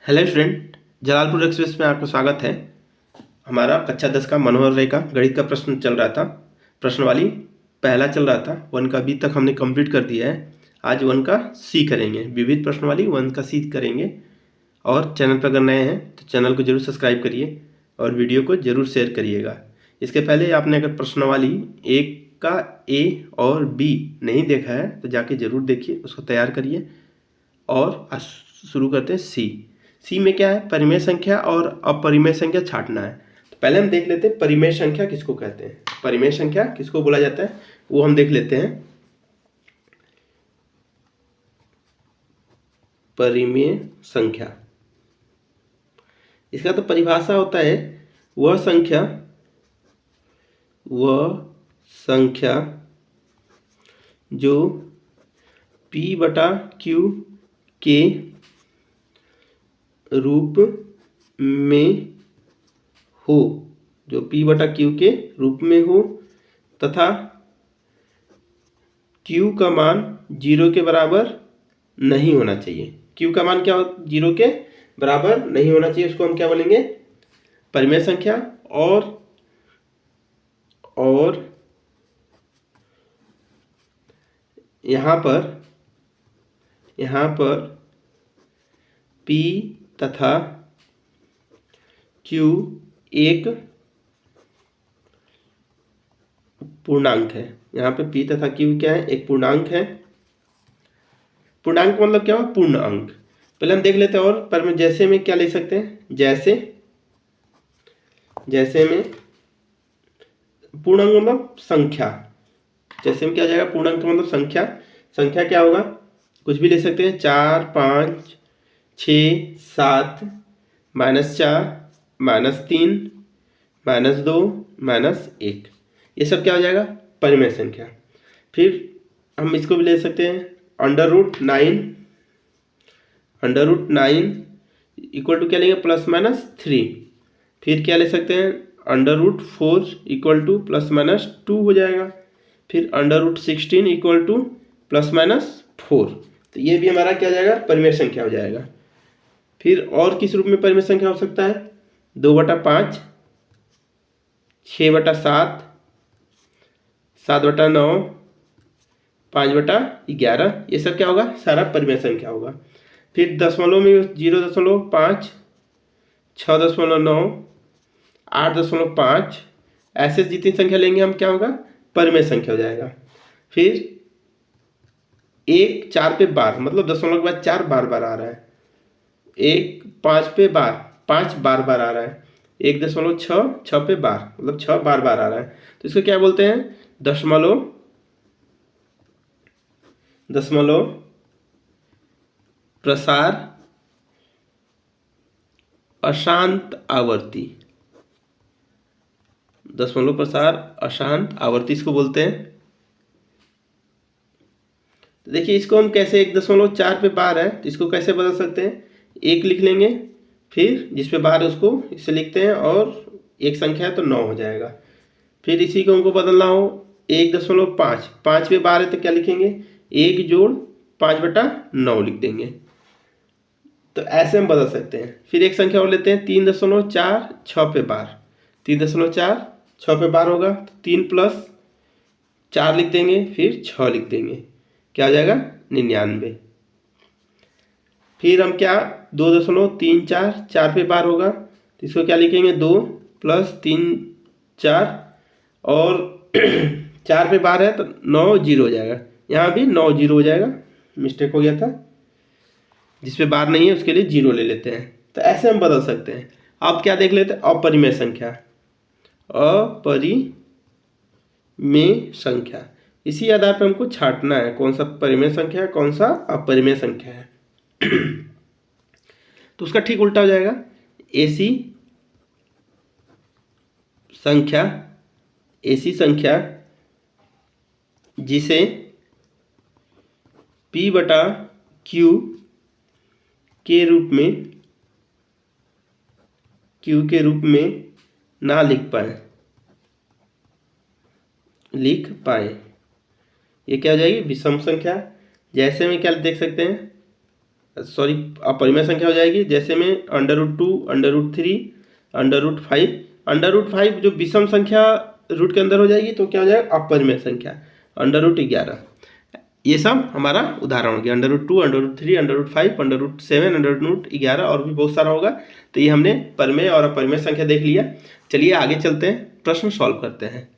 Hello student, Jalalpur express में आपका स्वागत है। हमारा कक्षा 10 का मनोहर रे का गणित का प्रश्न चल रहा था। प्रश्नवाली पहला चल रहा था, 1 का अभी तक हमने कंप्लीट कर दिया है। आज 1 का सी करेंगे, विविध प्रश्नवाली 1 का सी करेंगे। और चैनल पर अगर नए हैं तो चैनल को जरूर सब्सक्राइब करिए और वीडियो को जरूर शेयर करिएगा। इसके पहले आपने अगर प्रश्नवाली 1 का ए और बी नहीं देखा है तो जाके जरूर देखिए, उसको तैयार करिए। और आज शुरू करते हैं सी में क्या है, परिमेय संख्या और अपरिमेय संख्या छांटना है। तो पहले हम देख लेते हैं परिमेय संख्या किसको कहते हैं, परिमेय संख्या किसको बोला जाता है वो हम देख लेते हैं। परिमेय संख्या, इसका तो परिभाषा होता है वह संख्या जो P बटा Q के रूप में हो, जो P बटा Q के रूप में हो तथा Q का मान 0 के बराबर नहीं होना चाहिए। Q का मान क्या हो, 0 के बराबर नहीं होना चाहिए, उसको हम क्या बोलेंगे, परिमेय संख्या। और यहाँ पर P तथा Q एक पूर्णांक है। यहाँ पे P तथा Q क्या है, एक पूर्णांक है। पूर्णांक मतलब क्या हो, पूर्ण अंक। पहले हम देख लेते हैं। और पर में जैसे में क्या ले सकते हैं, जैसे में पूर्ण अंक मतलब संख्या। जैसे में क्या हो जाएगा, पूर्ण अंक मतलब संख्या क्या होगा, कुछ भी ले सकते हैं। 4, 5, 6, 7, -4, -3, -2, -1, ये सब क्या हो जाएगा, परिमेय संख्या। फिर हम इसको भी ले सकते हैं √9 इक्वल टू क्या लेंगे, +-3। फिर क्या ले सकते हैं, √4 इक्वल टू +-2 हो जाएगा। फिर √16 इक्वल टू +-4। तो ये भी हमारा क्या हो जाएगा, परिमेय संख्या हो जाएगा। फिर और किस रूप में परिमेय संख्या हो सकता है, 2/5, 6/7, 7/9, 5/11, ये सब क्या होगा, सारा परिमेय संख्या होगा। फिर दशमलव में 0.5, 6.9, 8.5, ऐसे जितनी संख्या लेंगे हम क्या होगा, परिमेय संख्या हो जाएगा। फिर 1 4 पे बार, मतलब दशमलव के बाद 4 बार आ रहा है। 1 5 पे बार, 5 बार आ रहा है। 1.6 6 पे बार, मतलब 6 बार आ रहा है। तो इसको क्या बोलते हैं, दशमलव प्रसार अशांत आवर्ती। दशमलव प्रसार अशांत आवर्ती इसको बोलते हैं। तो देखिए इसको हम कैसे, 1.4 पे बार है तो इसको कैसे बदल सकते हैं, 1 लिख लेंगे। फिर जिस पे बार है उसको इससे लिखते हैं, और एक संख्या है तो 9 हो जाएगा। फिर इसी को हमको बदलना हो, 1.5, 5 पे बार है तो क्या लिखेंगे, 1 जोड़ 5/9 लिख देंगे। तो ऐसे हम बदल सकते हैं। फिर एक संख्या और लेते हैं, 3.4 6 पे बार, 3.4 6 पे बार होगा तो 3 + 4 लिख देंगे, फिर 6 लिख देंगे, क्या हो जाएगा, 99। फिर हम क्या, 2.34 4 पे बार होगा तो इसको क्या लिखेंगे, 2 + 3 4, और 4 पे बार है तो 9 0 हो जाएगा। यहाँ भी 9 0 हो जाएगा, मिस्टेक हो गया था, जिस पे बार नहीं है उसके लिए 0 ले लेते हैं। तो ऐसे हम बदल सकते हैं। अब क्या देख लेते हैं, अपरिमेय संख्या। इसी आधार पर हमको छांटना है कौन सा परिमेय संख्या है, कौन सा अपरिमेय संख्या है। तो उसका ठीक उल्टा हो जाएगा, ऐसी संख्या जिसे P बटा Q के रूप में ना लिख पाए, ये क्या हो जाएगी, विषम संख्या। जैसे में क्या देख सकते हैं, सॉरी अपरिमेय संख्या हो जाएगी। जैसे में √2, √3, √5, √5 जो विषम संख्या रूट के अंदर हो जाएगी तो क्या हो जाएगा अपरिमेय संख्या, √11। ये सब हमारा उदाहरण हो गया। √2, √3, √5, √7, √11 और भी बहुत सारा होगा। तो ये हमने परिमेय और अपरिमेय संख्या देख लिया। चलिए आगे चलते हैं, प्रश्न सॉल्व करते हैं।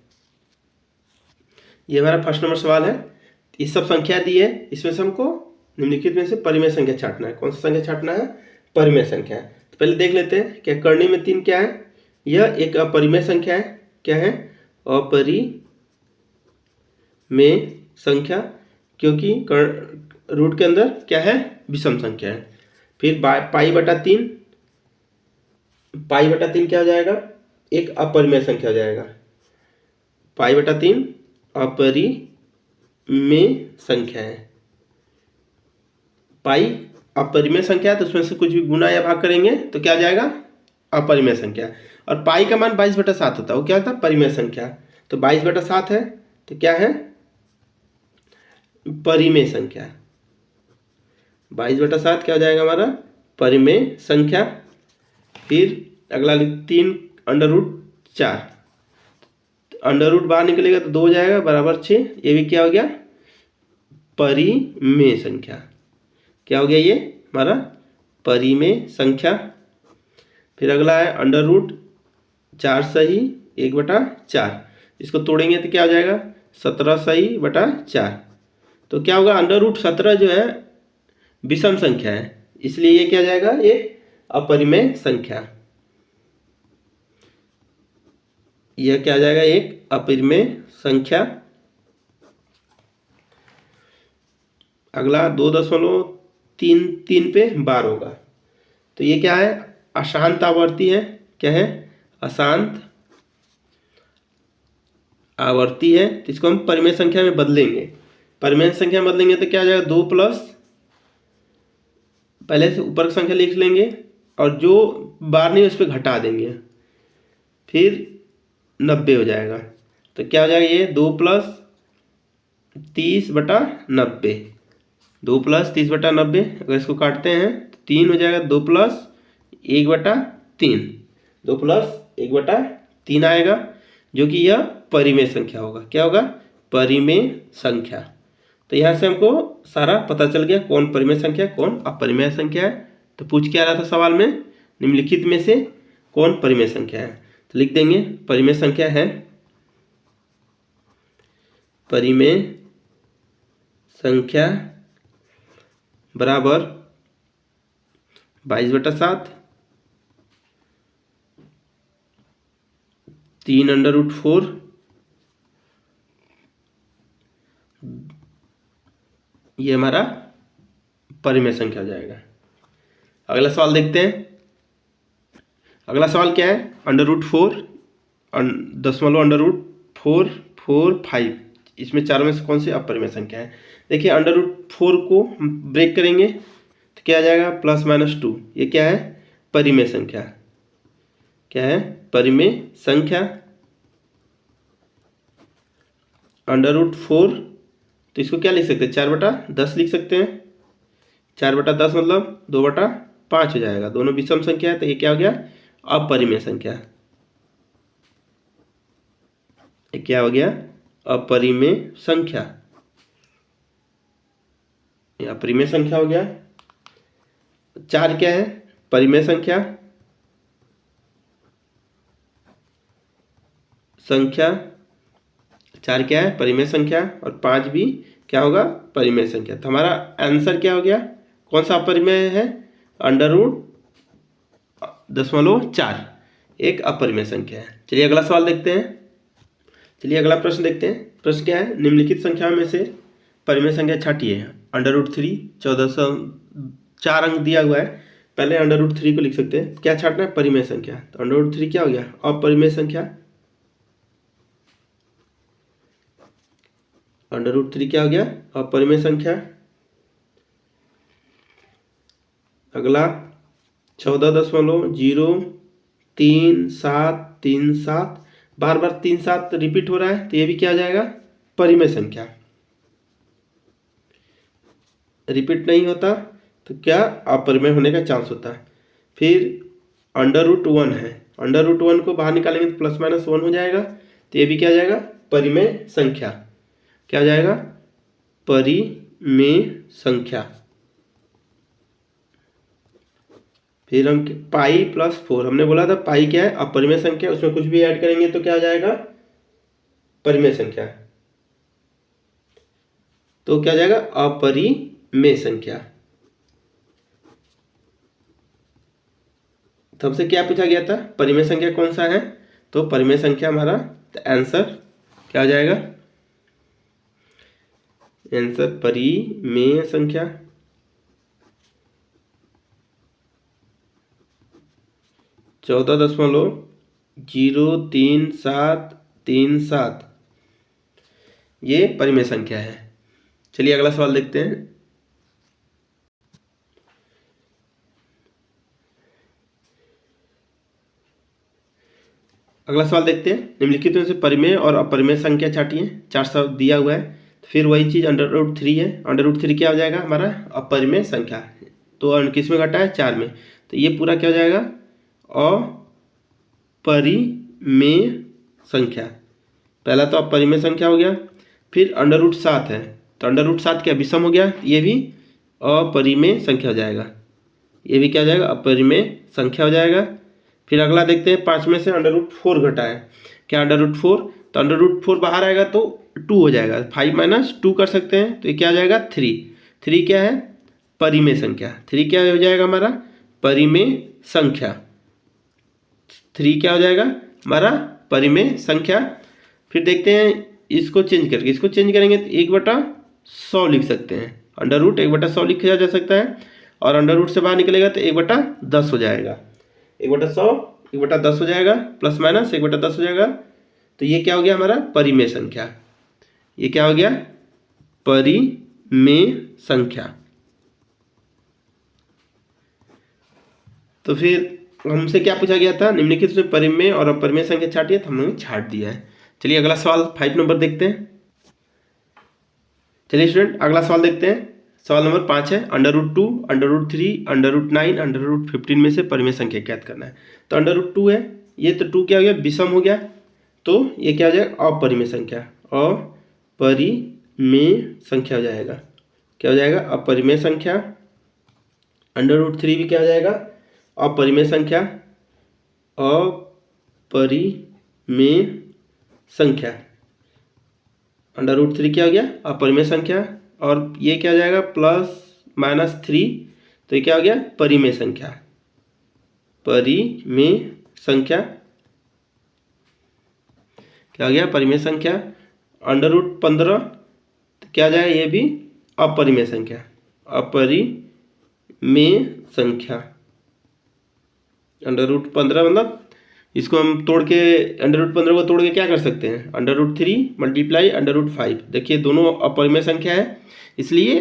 ये हमारा फर्स्ट नंबर सवाल है। ये सब संख्या दी है, इसमें से हमको निम्नलिखित में से परिमेय संख्या छांटना है। कौन सा संख्या छांटना है? परिमेय संख्या। तो पहले देख लेते हैं क्या करनी में 3 क्या है। यह एक अपरिमेय संख्या है। क्या है? अपरिमेय संख्या, क्योंकि रूट के अंदर क्या है? विषम संख्या है। फिर π/3, π/3 क्या हो जाएगा? एक अपरिमेय संख्या हो जाएगा। π/3 अपरिमेय संख्या है। पाई अपरिमेय संख्या है तो उसमें से कुछ भी गुना या भाग करेंगे तो क्या आ जाएगा? अपरिमेय संख्या। और पाई का मान 22/7 होता है, वो क्या होता है? परिमेय संख्या। तो 22/7 है तो क्या है? परिमेय संख्या। 22/7 क्या हो जाएगा हमारा? परिमेय संख्या। फिर अगला 3 √4, अंडर रूट बाहर निकलेगा तो 2 हो जाएगा बराबर 6। ये भी क्या हो गया? परिमेय संख्या। क्या हो गया ये हमारा? परिमेय संख्या। फिर अगला है √4 सही 1/4। इसको तोड़ेंगे तो क्या हो जाएगा? 17 सही बटा 4। तो क्या होगा? √17 जो है विषम संख्या है, इसलिए ये क्या जाएगा? एक अपरिमेय संख्या। यह क्या आ जाएगा? एक अपरिमेय संख्या। अगला 2.33 पे बार होगा तो ये क्या है? अशांत आवर्ती है। क्या है? अशांत आवर्ती है। तो इसको हम परिमेय संख्या में बदलेंगे। परिमेय संख्या में बदलेंगे तो क्या आ जाएगा? 2 प्लस, पहले से ऊपर की संख्या लिख लेंगे और जो बार नहीं उस पर घटा देंगे, फिर 90 हो जाएगा। तो क्या हो जाएगा? ये 2 + 30/90, 2 + 30/90। अगर इसको काटते हैं तो 3 हो जाएगा। 2 + 1/3, 2 + 1/3 आएगा, जो कि यह परिमेय संख्या होगा। क्या होगा? परिमेय संख्या। तो यहाँ से हमको सारा पता चल गया कौन परिमेय संख्या कौन अपरिमेय संख्या है। तो पूछ क्या रहा था सवाल में? निम्नलिखित में से कौन परिमेय संख्या है? तो लिख देंगे परिमेय संख्या है, परिमेय संख्या बराबर 22/7, 3 √4, ये हमारा परिमेय संख्या हो जाएगा। अगला सवाल देखते हैं। अगला सवाल क्या है? √4 .445, इसमें चारों में से कौन सी अपरिमेय संख्या है? देखिए √4 को हम ब्रेक करेंगे तो क्या आ जाएगा? +-2। ये क्या है? परिमेय संख्या। क्या है? परिमेय संख्या। √4 तो इसको क्या लिख सकते हैं? 4/10 लिख सकते हैं। 4/10 मतलब 2/5 हो जाएगा। दोनों विषम संख्या है तो ये क्या हो गया? अपरिमेय संख्या। ये क्या हो गया? अपरिमेय संख्या। ये अपरिमेय संख्या हो गया। 4 क्या है? परिमेय संख्या। संख्या 4 क्या है? परिमेय संख्या। और 5 भी क्या होगा? परिमेय संख्या। तो हमारा आंसर क्या हो गया? कौन सा अपरिमेय है? √0.4 एक अपरिमेय संख्या है। चलिए अगला सवाल देखते हैं। चलिए अगला प्रश्न देखते हैं। प्रश्न क्या है? निम्नलिखित संख्याओं में से परिमेय संख्या छांटिए। √3 1404 अंक दिया हुआ है। पहले √3 को लिख सकते हैं। क्या छांटना है? परिमेय संख्या। तो √3 क्या हो गया? अपरिमेय संख्या। √3 क्या हो गया? अपरिमेय संख्या। अगला 14.03737, बार बार 3 7 रिपीट हो रहा है तो ये भी क्या आ जाएगा? परिमेय संख्या। रिपीट नहीं होता तो क्या अपरिमेय होने का चांस होता है। फिर √1 है, √1 को बाहर निकालेंगे तो +-1 हो जाएगा, तो ये भी क्या हो जाएगा, परिमेय संख्या। क्या हो जाएगा, परिमेय संख्या। फिर हम π+4, हमने बोला था पाई क्या है, अपरिमेय संख्या, उसमें कुछ भी ऐड करेंगे तो क्या हो जाएगा, परिमेय संख्या। तो क्या हो जाएगा, अपरिमेय संख्या। तो हमसे क्या पूछा गया था, परिमेय संख्या कौन सा है, तो परिमेय संख्या हमारा, तो आंसर क्या हो जाएगा, आंसर परिमेय संख्या। (14.03737) ये परिमेय संख्या है। चलिए अगला सवाल देखते हैं। अगला सवाल देखते हैं, निम्नलिखित में से परिमेय और अपरिमेय संख्या छाटिए। 400 दिया हुआ है, फिर वही चीज़ √3 है, √3 क्या हो जाएगा हमारा, अपरिमेय संख्या। तो किस में घटा है, 4 में, तो ये पूरा क्या हो जाएगा, अपरिमेय संख्या। पहला तो अपरिमेय संख्या हो गया। फिर √7 है, तो √7 क्या विषम हो गया, ये भी अपरिमेय संख्या हो जाएगा, ये भी क्या हो जाएगा, अपरिमेय संख्या हो जाएगा। फिर अगला देखते हैं, 5 में से √4 घटा है, क्या √4, तो √4 बाहर आएगा तो 2 हो जाएगा, 5 - 2 कर सकते हैं, तो ये क्या हो जाएगा, 3 क्या है, परिमेय संख्या। 3 क्या हो जाएगा हमारा, परिमेय संख्या। 3 क्या हो जाएगा हमारा, परिमेय संख्या। फिर देखते हैं इसको चेंज करके, इसको चेंज करेंगे तो 1/100 लिख सकते हैं, √1/100 लिखा जा सकता है, और √ से बाहर निकलेगा तो 1/10 हो जाएगा, 1/100 1/10 हो जाएगा, ± 1/10 हो जाएगा। तो ये क्या हो गया हमारा, परिमेय संख्या। ये क्या हो गया, परिमेय संख्या। तो फिर हमसे क्या पूछा गया था, निम्नलिखित में परिमेय और अपरिमेय संख्या छाटिए, तो हमने छाट दिया है। चलिए अगला सवाल 5 नंबर देखते हैं। चलिए स्टूडेंट अगला सवाल देखते हैं। सवाल नंबर 5 है, √2, √3, √9, √15 में से परिमेय संख्या ज्ञात करना है। तो √2 है, ये तो 2 क्या हो गया, विषम हो गया, तो ये क्या हो जाएगा, अपरिमेय संख्या, अपरिमेय संख्या हो जाएगा। क्या हो जाएगा, अपरिमेय संख्या। √3 भी क्या हो जाएगा, अपरिमेय संख्या, अपरिमेय संख्या। √3 क्या हो गया, अपरिमेय संख्या, और ये क्या हो जाएगा, +-3, तो ये क्या हो गया, परिमेय संख्या, परिमेय संख्या। क्या हो गया, परिमेय संख्या। √15 तो क्या हो जाएगा, ये भी अपरिमेय संख्या, अपरिमेय संख्या। √15 मतलब इसको हम तोड़ के, √15 को तोड़ के क्या कर सकते हैं, √3 × √5। देखिए दोनों अपरिमेय संख्या है, इसलिए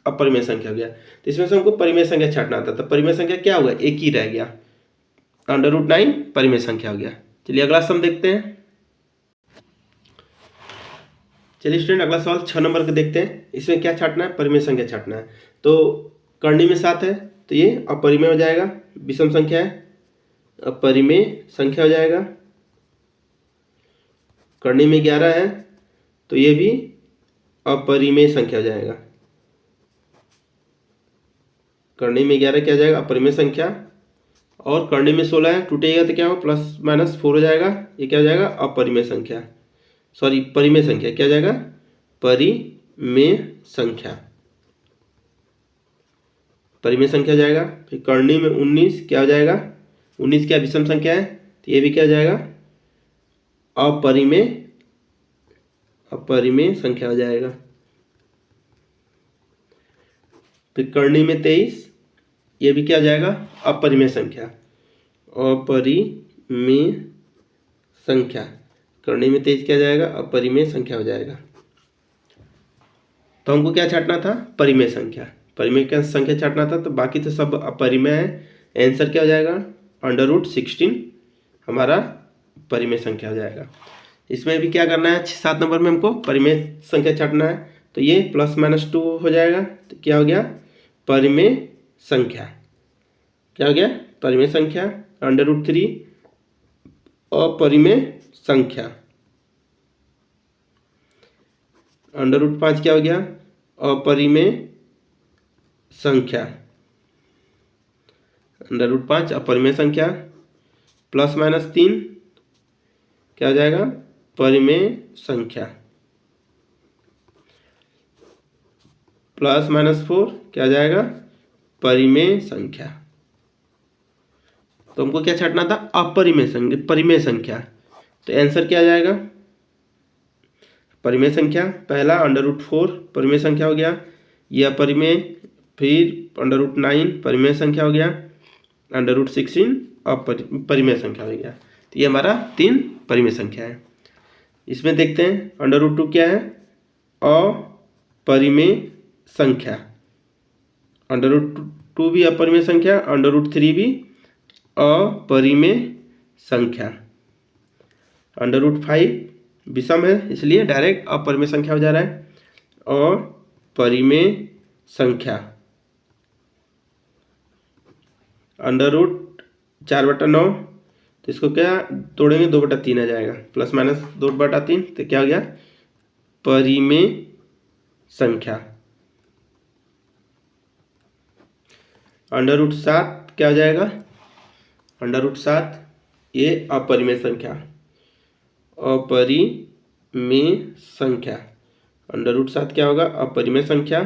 अपरिमेय संख्या हो गया। तो इसमें से हमको परिमेय संख्या छाटना था, तो परिमेय संख्या क्या हुआ, एक ही रह गया, √9 परिमेय संख्या हो गया। चलिए अगला सम देखते हैं। चलिए स्टूडेंट अगला सवाल 6 नंबर का देखते हैं। इसमें क्या छाटना है, परिमेय संख्या छाटना है। तो करनी में 7 है, तो ये अपरिमेय हो जाएगा, विषम संख्या है, अपरिमेय संख्या हो जाएगा। करनी में 11 है, तो ये भी अपरिमेय संख्या हो जाएगा। करनी में 11 क्या हो जाएगा, अपरिमेय संख्या। और करनी में 16 है, टूटेगा तो क्या हो, +-4 हो जाएगा, ये क्या हो जाएगा, अपरिमेय संख्या, सॉरी परिमेय संख्या। क्या हो जाएगा, परिमेय संख्या, परिमेय संख्या जाएगा। फिर करनी में 19 क्या हो जाएगा, 19 क्या विषम संख्या है, तो ये भी क्या हो जाएगा, अपरिमेय, अपरिमेय संख्या हो जाएगा। फिर करनी में 23, ये भी क्या हो जाएगा, अपरिमेय संख्या, अपरिमेय संख्या। करनी में 23 क्या जाएगा, अपरिमेय संख्या हो जाएगा। तो हमको क्या छाटना था, परिमेय संख्या, परिमेय का संख्या छाटना था, तो बाकी तो सब अपरिमेय है। आंसर क्या हो जाएगा, √16 हमारा परिमेय संख्या हो जाएगा। इसमें भी क्या करना है, 7 नंबर में हमको परिमेय संख्या छाटना है, तो ये +-2 हो जाएगा, तो क्या हो गया, परिमेय संख्या। क्या हो गया? परिमेय संख्या। √3 अपरिमेय संख्या। √5 क्या हो गया? अपरिमेय संख्या। √5 अपरिमेय संख्या। +-3 क्या हो जाएगा? परिमेय संख्या। +-4 क्या हो जाएगा? परिमेय संख्या। तो हमको क्या छांटना था? अपरिमेय संख्या, परिमेय संख्या। तो आंसर क्या आ जाएगा? परिमेय संख्या पहला √4 परिमेय संख्या हो गया, यह अपरिमेय, फिर √9 परिमेय संख्या हो गया, √16 परिमेय संख्या हो गया। तो ये हमारा 3 परिमेय संख्या है। इसमें देखते हैं √2 क्या है? अपरिमेय संख्या। √2 भी अपरिमेय संख्या, √3 भी अपरिमेय संख्या। √5 विषम है इसलिए डायरेक्ट अपरिमेय संख्या हो जा रहा है। अपरिमेय संख्या। √4/9 तो इसको क्या तोड़ेंगे? 2/3 आ जाएगा, +-2/3 तो क्या हो गया? परिमेय संख्या। √7 क्या हो जाएगा? √7 ये अपरिमेय संख्या। अपरिमेय संख्या। √7 क्या होगा? अपरिमेय संख्या।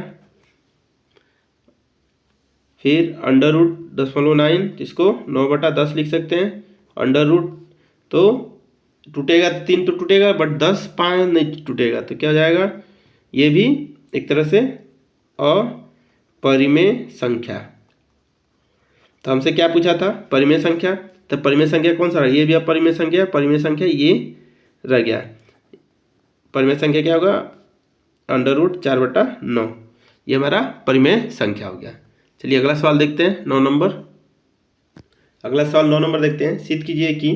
फिर √9 इसको 9/10 लिख सकते हैं। अंडर तो टूटेगा, 3 तो टूटेगा बट 10 5 नहीं टूटेगा, तो क्या हो जाएगा? ये भी एक तरह से अपरिमेय संख्या। तो हमसे क्या पूछा था? परिमेय संख्या। तो परिमेय संख्या कौन सा रहा? ये भी अपरिमेय संख्या, परिमेय संख्या ये रह गया। परिमेय संख्या क्या होगा? √4/9 ये हमारा परिमेय संख्या हो गया। चलिए अगला सवाल देखते हैं, 9 नंबर। अगला सवाल 9 नंबर देखते हैं। सिद्ध कीजिए कि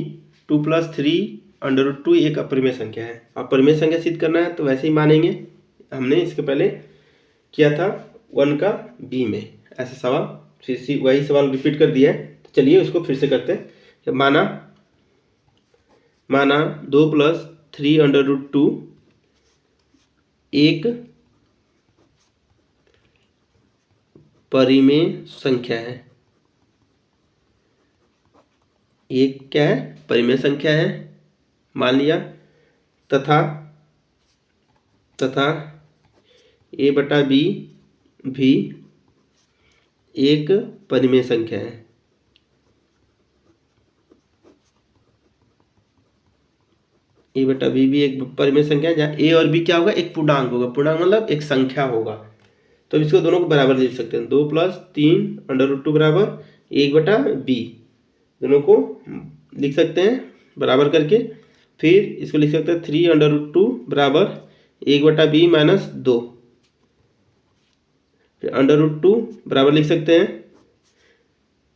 2 + 3 √2 एक अपरिमेय संख्या है। अपरिमेय संख्या सिद्ध करना है तो वैसे ही मानेंगे, हमने इसके पहले किया था 1 का बी में ऐसा सवाल, फिर से वही सवाल रिपीट कर दिया है। तो चलिए उसको फिर से करते हैं। माना 2 + 3 √2 एक परिमेय संख्या है। एक क्या है? परिमेय संख्या है मान लिया। तथा a/b भी एक परिमेय संख्या है। a/b भी एक परिमेय संख्या है जहाँ a और b क्या होगा? एक पूर्णांक होगा। पूर्णांक मतलब एक संख्या होगा। तो इसको दोनों को बराबर लिख सकते हैं। 2 + 3 √2 बराबर 1/b, दोनों को लिख सकते हैं बराबर करके। फिर इसको लिख सकते हैं 3 √2 बराबर 1/b - 2। फिर √2 बराबर लिख सकते हैं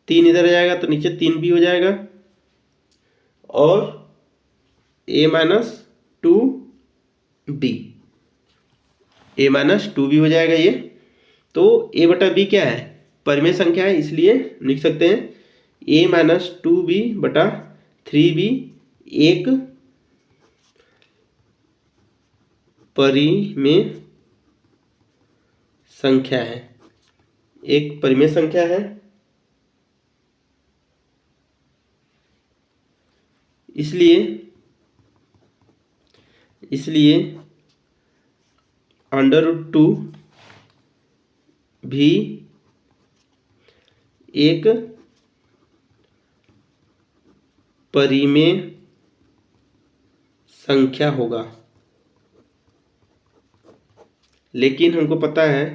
3 इधर आ जाएगा तो नीचे 3b हो जाएगा, और a - 2b, a - 2b हो जाएगा ये। तो a/b क्या है? परिमेय संख्या है, इसलिए लिख सकते हैं a - 2b/3b एक परिमेय संख्या है। एक परिमेय संख्या है, इसलिए √2 भी एक परिमेय संख्या होगा। लेकिन हमको पता है,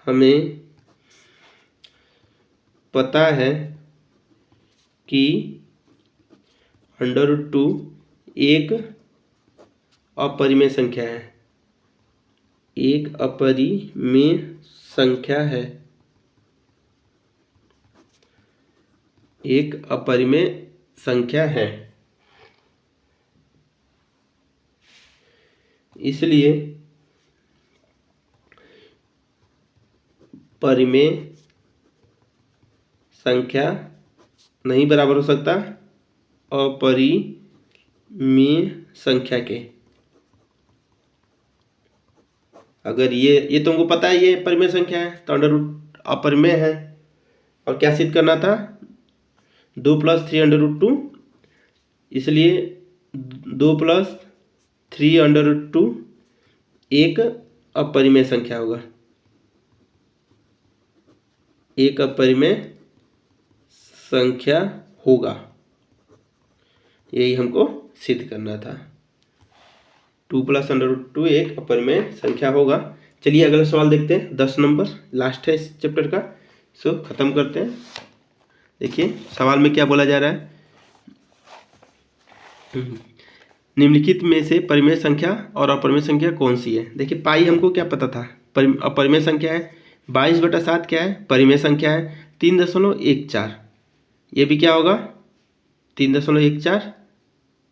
हमें पता है कि √2 एक अपरिमेय संख्या है। एक अपरिमेय संख्या है। एक अपरिमेय संख्या है, इसलिए परिमेय संख्या नहीं बराबर हो सकता अपरिमेय संख्या के। अगर ये तुमको पता है ये परिमेय संख्या है तो अंडर रूट अपरिमेय है। और क्या सिद्ध करना था, 2 + 3√2, इसलिए 2 + 3√2 एक अपरिमेय संख्या होगा, एक अपरिमेय संख्या होगा। यही हमको सिद्ध करना था, 2 + √2 एक अपरिमेय संख्या होगा। चलिए अगला सवाल देखते हैं, 10 नंबर लास्ट है इस चैप्टर का, सो खत्म करते हैं। देखिए सवाल में क्या बोला जा रहा है, निम्नलिखित में से परिमेय संख्या और अपरिमेय संख्या कौन सी है। देखिए पाई हमको क्या पता था, अपरिमेय संख्या है। 22/7 क्या है, परिमेय संख्या है। 3.14 ये भी क्या होगा, 3.14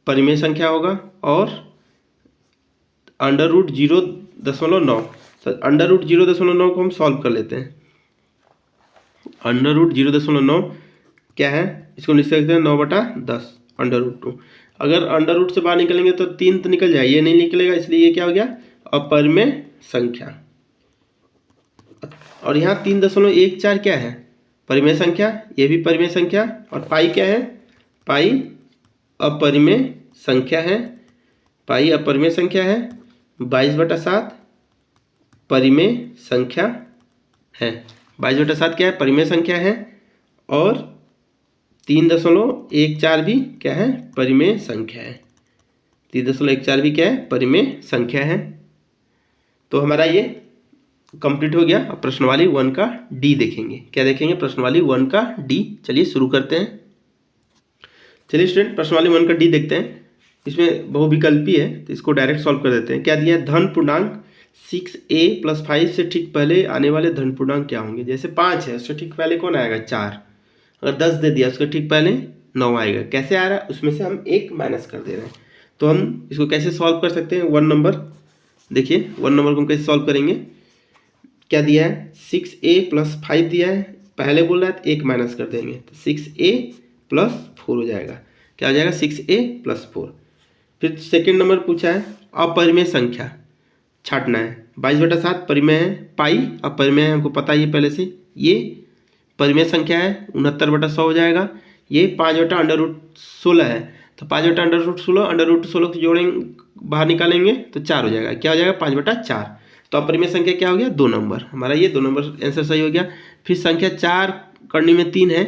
परिमेय संख्या होगा। और √0.9, √0.9 को हम सॉल्व कर लेते हैं। √0.9 क्या है, इसको लिख सकते हैं 9/10 √2। अगर अंडर रूट से बाहर निकलेंगे तो 3 तो निकल जाए, ये नहीं निकलेगा, इसलिए ये क्या हो गया, अपरिमेय संख्या। और यहाँ 3.14 क्या है, परिमेय संख्या, ये भी परिमेय संख्या। और पाई क्या है, पाई अपरिमेय संख्या है, पाई अपरिमेय संख्या है। 22/7 परिमेय संख्या है, 22/7 क्या है, परिमेय संख्या है। और 3.14 भी क्या है, परिमेय संख्या है। 3.14 भी क्या है, परिमेय संख्या है। तो हमारा ये कंप्लीट हो गया। अब प्रश्नवाली 1 का डी देखेंगे, क्या देखेंगे, प्रश्नवाली 1 का डी। चलिए शुरू करते हैं। चलिए स्टूडेंट प्रश्नवाली 1 का डी देखते हैं। इसमें बहुविकल्पी है तो इसको डायरेक्ट सॉल्व कर देते हैं। क्या दिया है, धन पूर्णांक 6a + 5 से ठीक पहले आने वाले धन पूर्णांक क्या होंगे। जैसे 5 है उससे ठीक पहले कौन आएगा, 4। अगर 10 दे दिया उसके ठीक पहले 9 आएगा। कैसे आ रहा है, उसमें से हम 1 माइनस कर दे रहे हैं। तो हम इसको कैसे सॉल्व कर सकते हैं, 1 नंबर देखिए, 1 नंबर को हम कैसे सॉल्व करेंगे। क्या दिया है, 6a + 5 दिया है, पहले बोल रहा है तो 1 माइनस कर देंगे तो 6a + 4 हो जाएगा। क्या हो जाएगा, 6a + 4। फिर सेकेंड नंबर पूछा है अपरिमेय संख्या छाटना है। 22/7 परिमेय है, पाई अपरिमेय है, हमको पता ही है पहले से। ये परिमेय संख्या है, 69/100 हो जाएगा। ये 5/√16 है, तो 5/√16 √16 को जोड़ेंगे, बाहर निकालेंगे तो 4 हो जाएगा। क्या हो जाएगा, 5/4। तो अपरिमेय संख्या क्या हो गया, 2 नंबर। हमारा ये 2 नंबर आंसर सही हो गया। फिर संख्या 4 करनी में 3 है,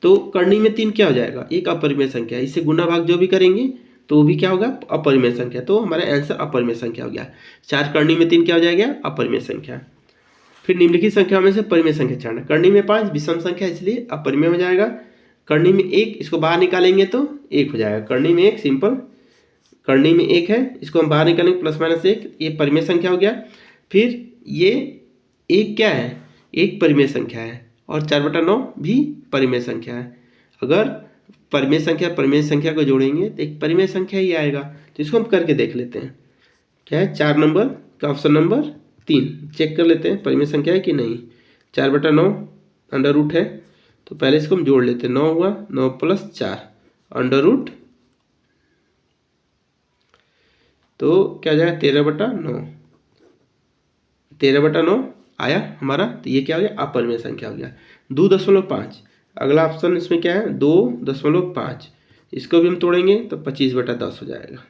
तो करनी में 3 क्या हो जाएगा, एक अपरिमेय संख्या है। इससे गुना भाग जो भी करेंगे तो वो भी क्या होगा, अपरिमेय संख्या। तो हमारा आंसर अपरिमेय संख्या हो गया। 4 करनी में 3 क्या हो जाएगा, अपरिमेय संख्या। फिर निम्नलिखित संख्या में से परिमेय संख्या छाड़ना। करनी में 5 विषम संख्या इसलिए अपरिमेय हो जाएगा। करनी में 1 इसको बाहर निकालेंगे तो 1 हो जाएगा। करनी में 1 सिंपल, करनी में 1 है, इसको हम बाहर निकालेंगे +-1, ये परिमेय संख्या हो गया। फिर ये 1 क्या है, 1 परिमेय संख्या है। और 4/9 भी परिमेय संख्या है। अगर परिमेय संख्या को जोड़ेंगे तो एक परिमेय संख्या ही आएगा। तो इसको हम करके देख लेते हैं। क्या है, 4 नंबर का ऑप्शन नंबर 3 चेक कर लेते हैं परिमेय संख्या है कि नहीं। 4/9 अंडर रूट है, तो पहले इसको हम जोड़ लेते हैं। 9 हुआ, 9 + 4 अंडर रूट, तो क्या हो जाएगा, 13/9। 13/9 आया हमारा, तो ये क्या हो गया, अपरिमेय संख्या हो गया। 2.5 अगला ऑप्शन इसमें क्या है, 2.5, इसको भी हम तोड़ेंगे तो 25/10 हो जाएगा।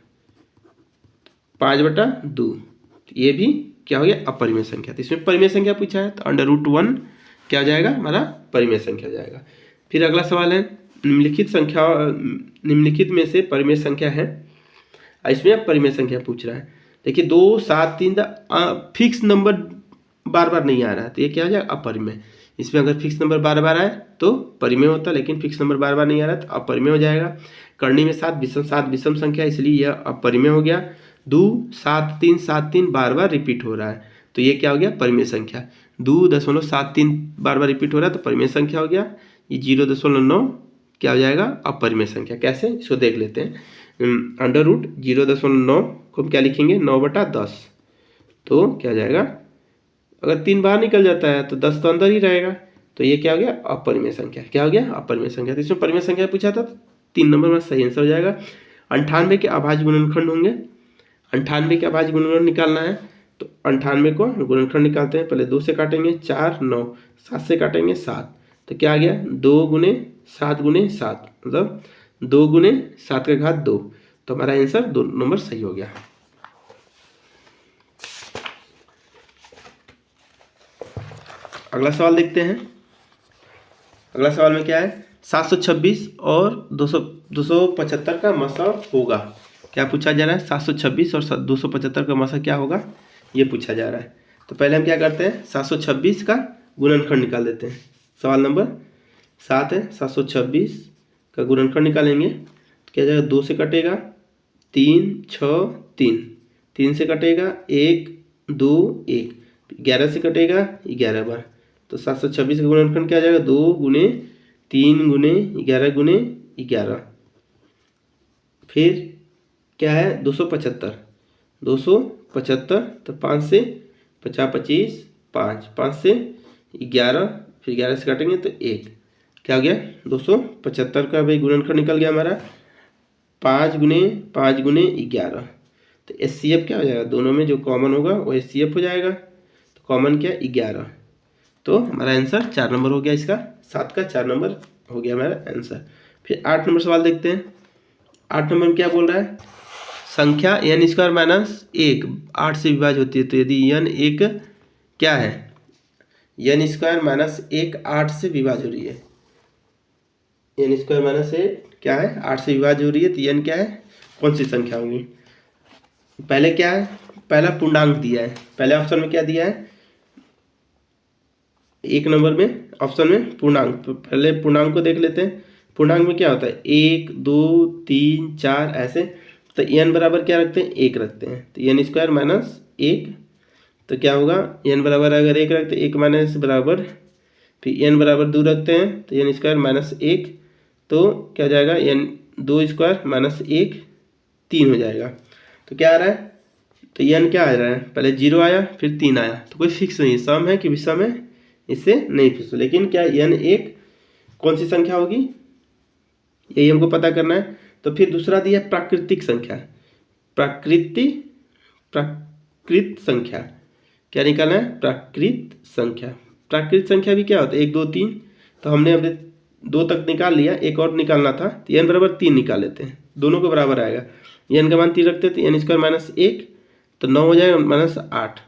5/2, ये भी क्या हो गया, अपरिमेय संख्या। तो इसमें परिमेय संख्या पूछा है, तो √1 क्या हो जाएगा, हमारा परिमेय संख्या हो जाएगा। फिर अगला सवाल है, निम्नलिखित में से परिमेय संख्या है। इसमें परिमेय संख्या पूछ रहा है। देखिए 2, 7, 3 फिक्स नंबर बार बार नहीं आ रहा है, तो ये क्या हो जाएगा, अपरिमेय। इसमें अगर फिक्स नंबर बार बार आए तो परिमेय होता है, लेकिन फिक्स नंबर बार बार नहीं आ रहा तो अपरिमेय हो जाएगा। करनी में 7 विषम संख्या, इसलिए यह अपरिमेय हो गया। 2, 7, 3, 7, 3 बार बार रिपीट हो रहा है, तो ये क्या हो गया, परिमेय संख्या। 2.73 बार बार रिपीट हो रहा है तो परिमेय संख्या हो गया। ये 0.9 क्या हो जाएगा, अपरिमेय संख्या। कैसे, इसको देख लेते हैं। अंडर रूट 0.9 को हम क्या लिखेंगे, 9/10, तो क्या हो जाएगा, अगर 3 बाहर निकल जाता है तो 10 तो अंदर ही रहेगा। तो ये क्या हो गया? अपरिमेय संख्या। क्या हो गया? अपरिमेय संख्या। तो इसमें परिमेय संख्या पूछा था, 3 नंबर में सही आंसर हो जाएगा। 98 के अभाज्य गुणनखंड होंगे। 98 के अभाज्य गुणनखंड निकालना है तो 98 को गुणनखंड निकालते हैं। पहले 2 से काटेंगे 4, 9, 7 से काटेंगे 7। तो क्या आ गया? 2 गुने 7 गुने 7, मतलब 2 गुने 7 का घात 2। तो हमारा आंसर 2 नंबर सही हो गया। अगला सवाल देखते हैं। अगला सवाल में क्या है? 726 और 275 का मसा होगा। क्या पूछा जा रहा है? 726 और 275 का मसा क्या होगा, ये पूछा जा रहा है। तो पहले हम क्या करते हैं? 726 का गुणनखंड निकाल देते हैं। सवाल नंबर 7 है, 726 का गुणनखंड निकालेंगे तो क्या जाएगा? 2 से कटेगा 3, 6, 3, 3 से कटेगा 1, 2, 1, 11 से कटेगा 11 बार। तो 726 का गुणनखंड क्या आ जाएगा? 2 गुने 3 गुने 11 गुने 11। फिर क्या है? 275, 275, तो 5 से 50, 25, 5, 5 से 11, फिर 11 से काटेंगे तो 1। क्या हो गया? 275 का भाई गुणनखंड निकल गया हमारा 5 गुने 5 गुने 11। तो HCF क्या हो जाएगा? दोनों में जो कॉमन होगा वो HCF हो जाएगा। तो कॉमन क्या? 11। तो हमारा आंसर 4 नंबर हो गया। इसका 7 का 4 नंबर हो गया हमारा आंसर। फिर 8 नंबर सवाल देखते हैं। 8 नंबर में क्या बोल रहा है? संख्या n स्क्वायर माइनस 1 8 से विभाज्य होती है। तो यदि n एक क्या है? n स्क्वायर माइनस 1 8 से विभाज्य हो रही है। n स्क्वायर माइनस 1 क्या है? 8 से विभाज्य हो रही है। तो n क्या है? कौन सी संख्या होगी? पहले क्या है? पहला पूर्णांक दिया है। पहले ऑप्शन में क्या दिया है? 1 नंबर में ऑप्शन में पूर्णांक। तो पहले पूर्णांक को देख लेते हैं। पूर्णांक में क्या होता है? 1, 2, 3, 4 ऐसे। तो n बराबर क्या रखते हैं? 1 रखते हैं। तो n स्क्वायर माइनस 1, तो क्या होगा? n बराबर अगर 1 रखते हैं 1 माइनस बराबर, फिर n बराबर 2 रखते हैं तो n स्क्वायर माइनस 1, तो क्या हो जाएगा? n 2 स्क्वायर माइनस 1 3 हो जाएगा। तो क्या आ रहा है? तो n क्या आ रहा है? पहले 0 आया फिर 3 आया। तो कोई फिक्स नहीं है, सम है कि विषम है इससे नहीं फिक्स। लेकिन क्या n एक कौन सी संख्या होगी, यही हमको पता करना है। तो फिर दूसरा दिया प्राकृतिक संख्या। प्राकृत संख्या क्या निकालना है? प्राकृत संख्या। प्राकृत संख्या भी क्या होता है? 1, 2, 3। तो हमने अब 2 तक निकाल लिया, एक और निकालना था। तो n बराबर 3 निकाल लेते हैं, दोनों को बराबर आएगा। n का मान 3 रखते हैं तो n स्क्वायर माइनस 1, तो 9 हो जाएगा माइनस 8।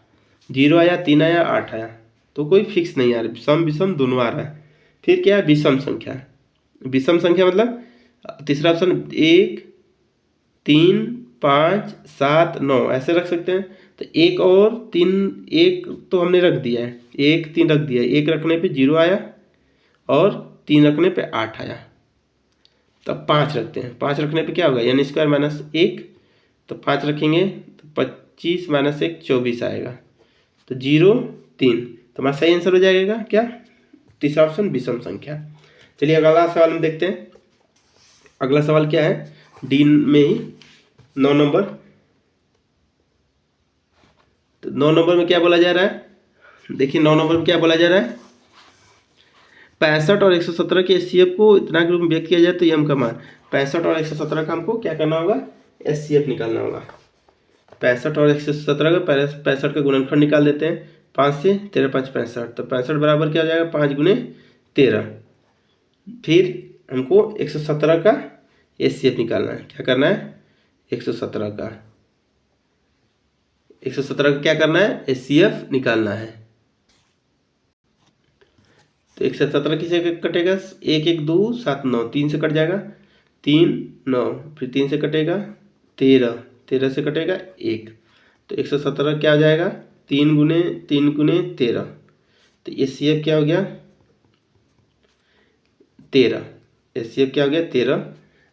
0 आया, 3 आया, 8 आया। तो कोई फिक्स नहीं आ रहा, सम विषम दोनों आ रहा है। फिर क्या है? विषम संख्या। विषम संख्या मतलब तीसरा ऑप्शन 1, 3, 5, 7, 9 ऐसे रख सकते हैं। तो 1 और 3, 1 तो हमने रख दिया है, 1 3 रख दिया है। 1 रखने पे 0 आया और 3 रखने पे 8 आया। तब 5 रखते हैं। 5 रखने पे क्या होगा? n स्क्वायर माइनस 1, तो 5 रखेंगे तो 25 माइनस 1 24 आएगा। तो 0 3, तो हमारा सही आंसर हो जाएगा क्या? तीसरा ऑप्शन विषम संख्या। चलिए अगला सवाल में देखते हैं। अगला सवाल क्या है? डी में ही 9 नंबर। तो 9 नंबर में क्या बोला जा रहा है? देखिए 9 नंबर में क्या बोला जा रहा है? 65 और 117 के HCF को इतना के रूप में व्यक्त किया जाए तो ये हमका मान 65 और 117 का हमको क्या करना होगा? HCF निकालना होगा। 65 और 117 का 65 का गुणनखंड निकाल देते हैं। 5 से 13 5 65, तो 65 बराबर क्या हो जाएगा? 5 गुने 13। फिर हमको 117 का HCF निकालना है। क्या करना है? 117 का क्या करना है? HCF निकालना है। तो 117 किसे कटेगा? 1 1 2 7 9, 3 से कट जाएगा 3 9, फिर 3 से कटेगा 13, 13 से कटेगा 1। तो 117 क्या हो जाएगा? 3 गुने 13। तो HCF क्या हो गया? 13। HCF क्या हो गया? 13।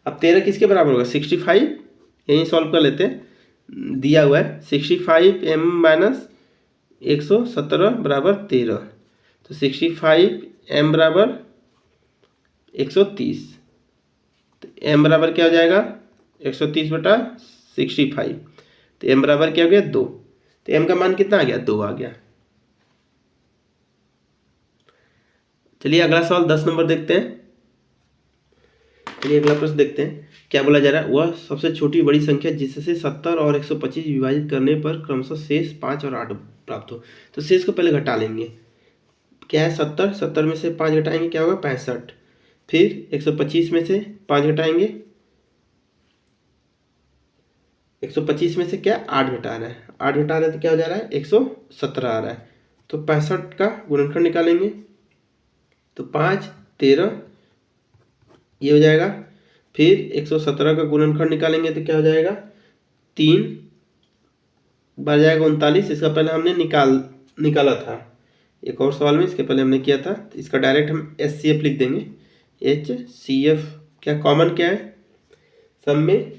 अब 13 किसके बराबर होगा? 65। यहीं सॉल्व कर लेते हैं, दिया हुआ है 65 m माइनस 117 बराबर 13। तो 65 m बराबर 130। तो m बराबर क्या हो जाएगा? 130 बटा 65। तो m बराबर क्या हो गया? 2। तो m का मान कितना आ गया? 2 आ गया। चलिए अगला सवाल 10 नंबर देखते हैं। चलिए अगला प्रश्न देखते हैं, क्या बोला जा रहा है। वह सबसे छोटी बड़ी संख्या जिससे 70 और 125 विभाजित करने पर क्रमशः शेष 5 और 8 प्राप्त हो। तो शेष को पहले घटा लेंगे। क्या है 70 में से 5 घटाएंगे क्या होगा 65। फिर 125 में से 5 घटाएंगे, 125 में से क्या 8 घटा रहा है, 8 घटा रहे तो क्या हो जा रहा है 117 आ रहा है। तो 65 का गुणनखंड निकालेंगे तो 5 13 ये हो जाएगा। फिर 117 का गुणनखंड निकालेंगे तो क्या हो जाएगा 3 बार जाएगा 39। इसका पहले हमने निकाला था एक और सवाल में, इसके पहले हमने किया था। तो इसका डायरेक्ट हम HCF लिख देंगे। HCF क्या कॉमन क्या है सब में,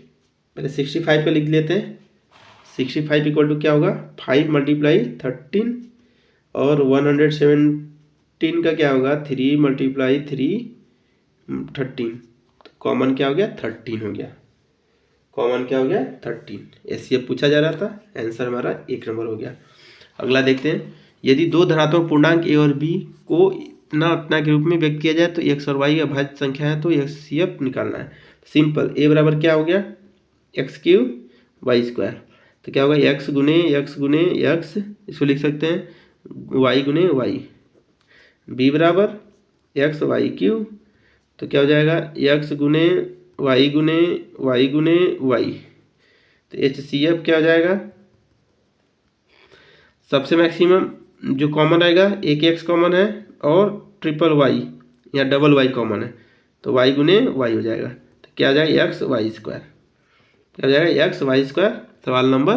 पहले 65 का लिख लेते हैं। 65 इक्वल टू क्या होगा 5 × 13 और 117 का क्या होगा 3 × 3 13। तो कॉमन क्या हो गया 13 हो गया। कॉमन क्या हो गया 13। HCF पूछा जा रहा था, आंसर हमारा 1 नंबर हो गया। अगला देखते हैं, यदि दो धनात्मक पूर्णांक a और b को इतना के रूप में व्यक्त किया जाए तो x और y अभाज्य संख्या है, तो HCF निकालना है। सिंपल, a बराबर क्या हो गया x³ y²। तो क्या होगा x गुने x, इसको लिख सकते हैं y गुने y। b बराबर x y³, तो क्या हो जाएगा x गुने y गुने y। तो HCF क्या हो जाएगा, सबसे मैक्सिमम जो कॉमन आएगा एक x कॉमन है और ट्रिपल y या डबल y कॉमन है, तो y गुने y हो जाएगा। तो क्या हो जाएगा x y²। क्या हो जाएगा x y²। सवाल number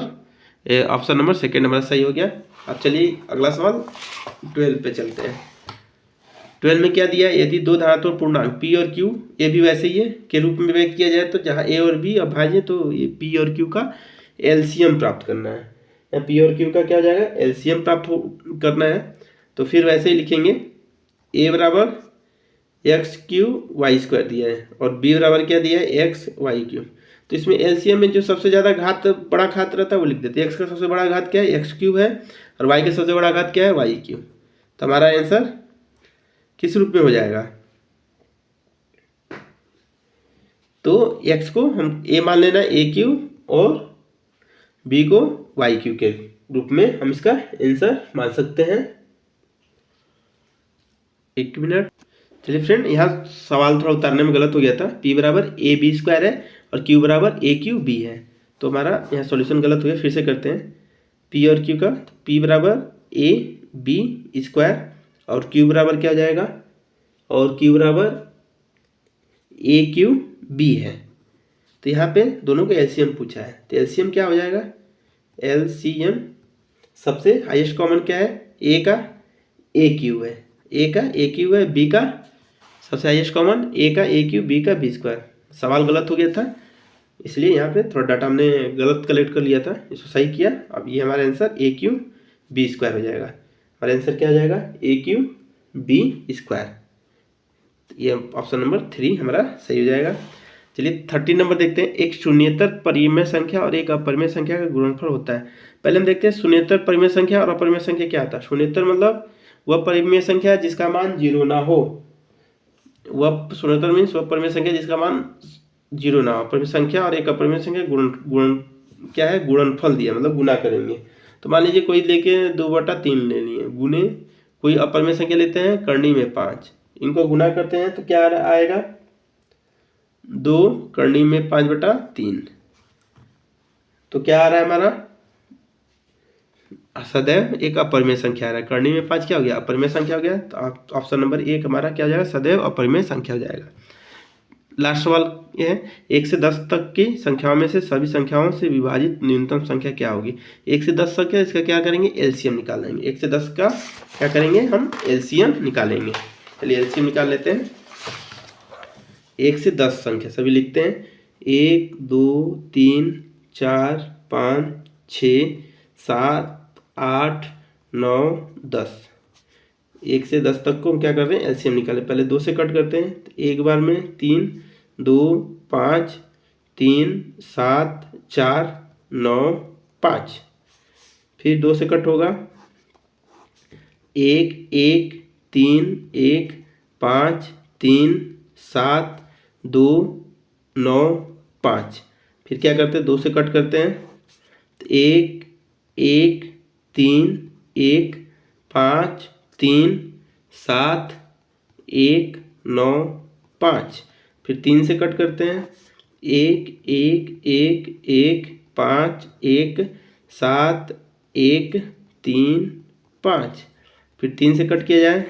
option number second number सही हो गया। अब चलिए अगला सवाल 12 पे चलते हैं। 12 में क्या दिया है, यदि दो धनात्मक पूर्णांक p और q, ये भी वैसे ही है के रूप में व्यक्त किया जाए तो जहाँ a और b अभाज्य, तो ये p और q का LCM प्राप्त करना है। या p और q का क्या हो जाएगा LCM प्राप्त करना है। तो फिर वैसे ही लिखेंगे, a बराबर x³ y² दिया है और b बराबर क्या दिया है x y³। तो इसमें LCM में जो सबसे ज़्यादा बड़ा घात रहता है वो लिख देते हैं। x का सबसे बड़ा घात क्या है x³ है और y का सबसे बड़ा घात क्या है y³। तो हमारा आंसर किस रूप में हो जाएगा, तो x को हम a मान लेना a³ और b को y³ के रूप में हम इसका आंसर मान सकते हैं। एक मिनट, चलिए फ्रेंड, यहाँ सवाल थोड़ा उतारने में गलत हो गया था। p बराबर ab² है और q बराबर a³ है, तो हमारा यहाँ सॉल्यूशन गलत हो गया। फिर से करते हैं p और q का। p बराबर ab² और q बराबर क्या हो जाएगा, और q बराबर a³ है। तो यहाँ पे दोनों का LCM पूछा है, तो LCM क्या हो जाएगा, LCM सबसे हाईएस्ट कॉमन क्या है a का a³ है, a का a³ है, b का सबसे हाईएस्ट कॉमन a का a³ b का b²। सवाल गलत हो गया था इसलिए यहाँ पे थोड़ा डाटा हमने गलत कलेक्ट कर लिया था, इसको सही किया। अब ये हमारा आंसर a³ b² हो जाएगा। हमारा आंसर क्या हो जाएगा a³ b²। ये ऑप्शन नंबर 3 हमारा सही हो जाएगा। चलिए 13 नंबर देखते हैं, एक शून्येतर परिमेय संख्या और एक अपरिमेय संख्या का गुणनफल होता है। पहले हम देखते हैं शून्येतर परिमेय संख्या और अपरिमेय संख्या क्या आता है। शून्येतर मतलब वह परिमेय संख्या जिसका मान 0 ना हो, वह शून्येतर मीन्स वह परिमेय संख्या जिसका मान 0 ना हो। परिमेय संख्या और एक अपरिमेय संख्या क्या है गुणनफल दिया, मतलब गुना करेंगे। तो मान लीजिए कोई लेके 2/3 ले लिए, गुने कोई अपरिमेय संख्या लेते हैं करनी में 5, इनको गुना करते हैं तो क्या आएगा 2 करनी में 5/3। तो क्या आ रहा है हमारा सदैव एक अपरिमेय संख्या आ रहा है। करनी में 5 क्या हो गया अपरिमेय संख्या हो गया। तो ऑप्शन नंबर 1 हमारा क्या हो जाएगा सदैव अपरिमेय संख्या हो जाएगा। लास्ट सवाल ये है, 1 से 10 तक की संख्याओं में से सभी संख्याओं से विभाजित न्यूनतम संख्या क्या होगी। 1 से 10 तक है, इसका क्या करेंगे LCM निकालेंगे। 1 से 10 का क्या करेंगे हम LCM निकालेंगे। चलिए LCM निकाल लेते हैं। 1 से 10 संख्या सभी लिखते हैं, 1 2 3 4 5 6 7 8 9 10। 1 से 10 तक को हम क्या कर रहे हैं LCM निकालें। पहले 2 से कट करते हैं, तो एक बार में 3 2 5 3 7 4 9 5। फिर 2 से कट होगा 1 1 3 1 5 3 7 2 9 5। फिर क्या करते हैं, 2 से कट करते हैं तो 1 1 3 1 5 3 7 1 9 5। फिर 3 से कट करते हैं 1 1 1 1 5 1 7 1 3 5। फिर 3 से कट किया जाए,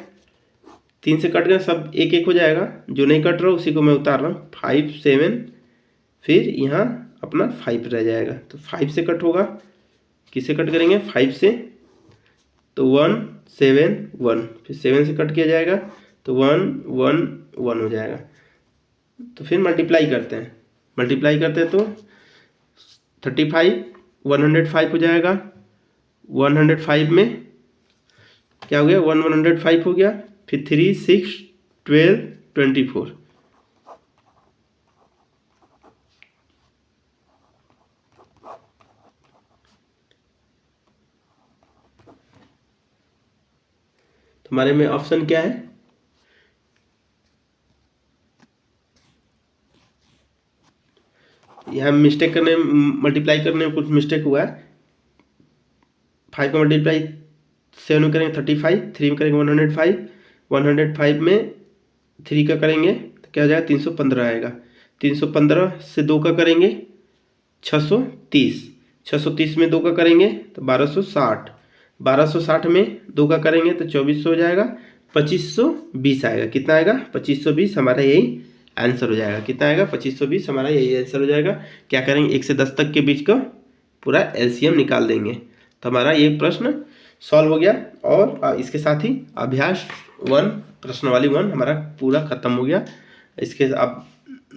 3 से कट गया, सब एक एक हो जाएगा, जो नहीं कट रहा उसी को मैं उतार रहा हूँ। 5 7, फिर यहाँ अपना 5 रह जाएगा, तो 5 से कट होगा, किससे कट करेंगे 5 से, तो 1 7 1। फिर 7 से कट किया जाएगा तो 1 1 1 हो जाएगा। तो फिर मल्टीप्लाई करते हैं तो 35 105 हो जाएगा। 105 में क्या हो गया, 105 हो गया। फिर 3 6 12 24। हमारे में ऑप्शन क्या है, यहाँ मिस्टेक करने, मल्टीप्लाई करने में कुछ मिस्टेक हुआ है। 5 का मल्टीप्लाई 7 में करेंगे 35, 3 में करेंगे 105, 105 में 3 का करेंगे तो क्या हो जाएगा 315 आएगा। 315 से 2 का करेंगे 630, 630 में 2 का करेंगे तो 1260, 1260 में 2 का करेंगे तो 2400 हो जाएगा। 2520 आएगा। कितना आएगा 2520, हमारा यही आंसर हो जाएगा। कितना आएगा 2520, हमारा यही आंसर हो जाएगा। क्या करेंगे 1 से 10 तक के बीच का पूरा एलसीएम निकाल देंगे। तो हमारा ये प्रश्न सॉल्व हो गया, और इसके साथ ही अभ्यास 1 प्रश्नावली 1 हमारा पूरा खत्म हो गया। इसके अब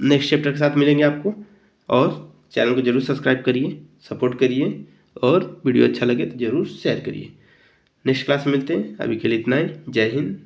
नेक्स्ट चैप्टर के साथ मिलेंगे आपको, और चैनल को जरूर सब्सक्राइब करिए, सपोर्ट करिए, और वीडियो अच्छा लगे तो ज़रूर शेयर करिए। नेक्स्ट क्लास में मिलते हैं, अभी के लिए इतना ही। जय हिंद।